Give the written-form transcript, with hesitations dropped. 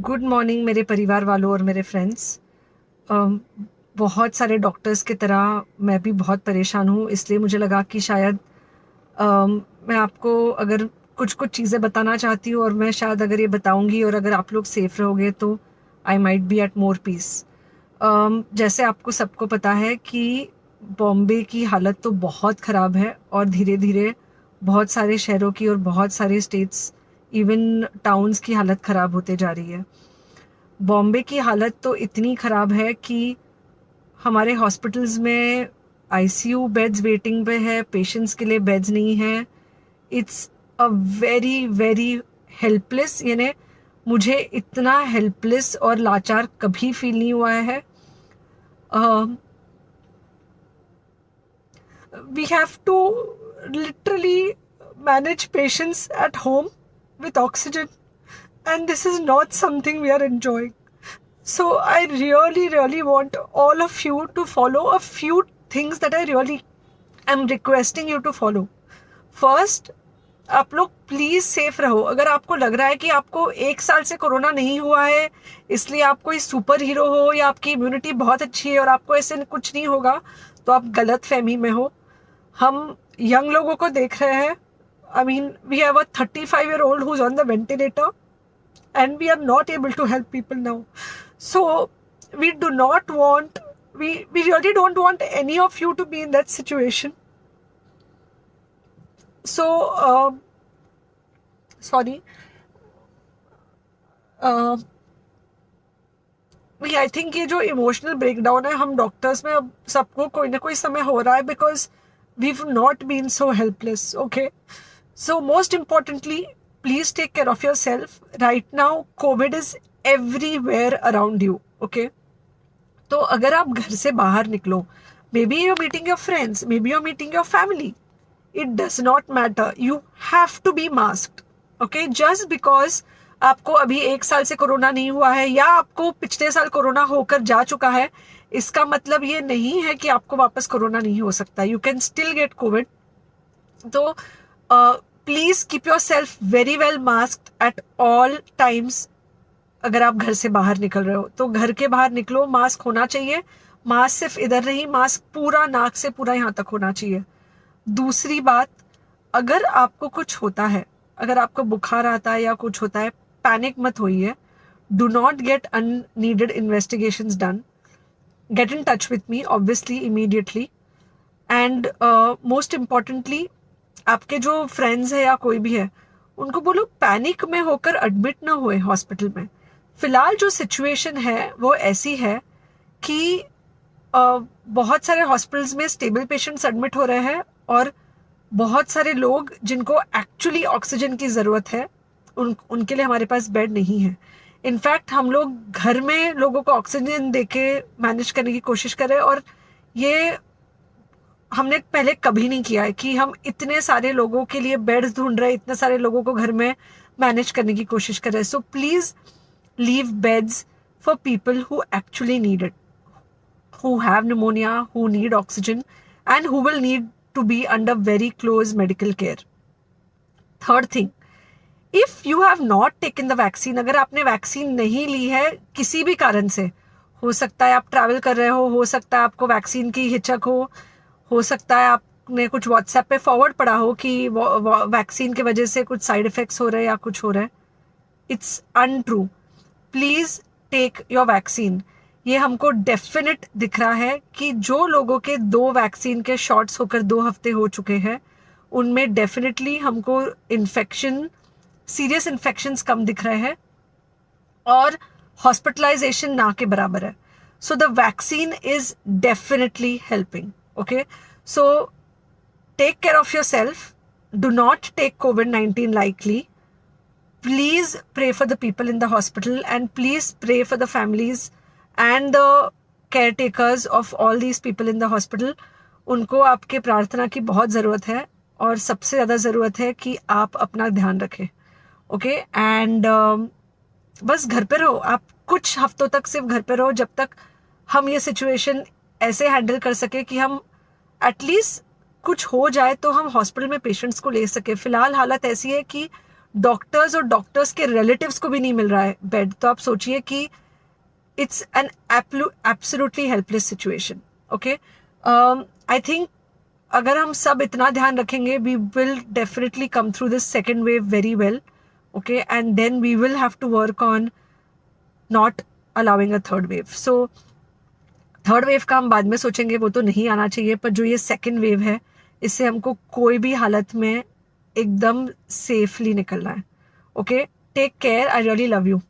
Good morning मेरे परिवार वालों और मेरे फ्रेंड्स। बहुत सारे डॉक्टर्स की तरह मैं भी बहुत परेशान हूँ, इसलिए मुझे लगा कि शायद मैं आपको अगर कुछ कुछ चीज़ें बताना चाहती हूँ और मैं शायद अगर ये बताऊँगी और अगर आप लोग सेफ रहोगे तो I might be at more peace. जैसे आपको सबको पता है कि बॉम्बे की हालत तो बहुत ख़राब है और धीरे धीरे बहुत सारे शहरों की और बहुत सारे स्टेट्स इवन टाउन्स की हालत ख़राब होते जा रही है। बॉम्बे की हालत तो इतनी ख़राब है कि हमारे हॉस्पिटल्स में आईसीयू बेड्स वेटिंग पे है, पेशेंट्स के लिए बेड्स नहीं है। It's a very very helpless, यानी मुझे इतना हेल्पलेस और लाचार कभी फील नहीं हुआ है। We have to literally manage patients at home with oxygen, and this is not something we are enjoying. So I really, really want all of you to follow a few things that I really am requesting you to follow. First, आप लोग please safe रहो। अगर आपको लग रहा है कि आपको 1 साल से कोरोना नहीं हुआ है इसलिए आप कोई सुपर हीरो हो या आपकी इम्यूनिटी बहुत अच्छी है और आपको ऐसे कुछ नहीं होगा, तो आप गलत फहमी में हो। हम यंग लोगों को देख रहे हैं। I mean we have a 35-year-old who's on the ventilator and we are not able to help people now. So we do not want, we really don't want any of you to be in that situation. So sorry, I think ये जो emotional breakdown है हम doctors में अब सबको कोई ना कोई समय हो रहा है, because we have not been so helpless. Okay, so most importantly please take care of your self. Right now COVID is everywhere around you. Okay, तो अगर आप घर से बाहर निकलो, maybe you're meeting your friends, maybe you're meeting your family, it does not matter, you have to be masked. Okay, just because आपको अभी 1 साल से कोरोना नहीं हुआ है या आपको पिछले साल कोरोना होकर जा चुका है, इसका मतलब ये नहीं है कि आपको वापस कोरोना नहीं हो सकता। You can still get COVID. तो please keep yourself very well masked at all times. अगर आप घर से बाहर निकल रहे हो तो घर के बाहर निकलो, मास्क होना चाहिए। मास्क सिर्फ इधर नहीं, मास्क पूरा नाक से पूरा यहाँ तक होना चाहिए। दूसरी बात, अगर आपको कुछ होता है, अगर आपको बुखार आता है या कुछ होता है, पैनिक मत होइए। Do not get unneeded investigations done. Get in touch with me obviously immediately. And most importantly, आपके जो फ्रेंड्स है या कोई भी है उनको बोलो पैनिक में होकर एडमिट ना हुए हॉस्पिटल में। फिलहाल जो सिचुएशन है वो ऐसी है कि बहुत सारे हॉस्पिटल्स में स्टेबल पेशेंट्स एडमिट हो रहे हैं और बहुत सारे लोग जिनको एक्चुअली ऑक्सीजन की ज़रूरत है उनके लिए हमारे पास बेड नहीं है। इनफैक्ट हम लोग घर में लोगों को ऑक्सीजन देके मैनेज करने की कोशिश कर रहे हैं, और ये हमने पहले कभी नहीं किया है कि हम इतने सारे लोगों के लिए बेड्स ढूंढ रहे हैं, इतने सारे लोगों को घर में मैनेज करने की कोशिश कर रहे हैं। So please leave beds for people who actually need it, who have pneumonia, who need oxygen, and who will need to be under very close medical care. Third thing, if you have not taken the vaccine, अगर आपने vaccine नहीं ली है किसी भी कारण से, हो सकता है आप ट्रैवल कर रहे हो सकता है आपको वैक्सीन की हिचक हो सकता है आपने कुछ व्हाट्सएप पे फॉरवर्ड पढ़ा हो कि वैक्सीन की वजह से कुछ साइड इफेक्ट्स हो रहे हैं या कुछ हो रहा है। It's untrue. Please take your vaccine. ये हमको डेफिनेट दिख रहा है कि जो लोगों के 2 वैक्सीन के शॉट्स होकर 2 हफ्ते हो चुके हैं उनमें डेफिनेटली हमको इन्फेक्शन, सीरियस इन्फेक्शंस कम दिख रहे हैं और हॉस्पिटलाइजेशन ना के बराबर है। So the vaccine is definitely helping. Okay, so take care of your self, do not take COVID-19 lightly. Please pray for the people in the hospital and please pray for the families and the caretakers of all these people in the hospital. उनको आपके प्रार्थना की बहुत ज़रूरत है और सबसे ज़्यादा ज़रूरत है कि आप अपना ध्यान रखें। ओके, एंड बस घर पे रहो। आप कुछ हफ्तों तक सिर्फ घर पे रहो जब तक हम ये सिचुएशन ऐसे हैंडल कर सके कि हम एटलीस्ट कुछ हो जाए तो हम हॉस्पिटल में पेशेंट्स को ले सके। फिलहाल हालत ऐसी है कि डॉक्टर्स और डॉक्टर्स के रिलेटिव्स को भी नहीं मिल रहा है बेड, तो आप सोचिए कि it's an absolutely helpless situation. Okay, I think अगर हम सब इतना ध्यान रखेंगे, we will definitely come through this second wave very well. Okay, and then we will have to work on not allowing a third wave. So third wave का हम बाद में सोचेंगे, वो तो नहीं आना चाहिए, पर जो ये सेकेंड वेव है इससे हमको कोई भी हालत में एकदम सेफली निकलना है. Okay, take care, I really love you.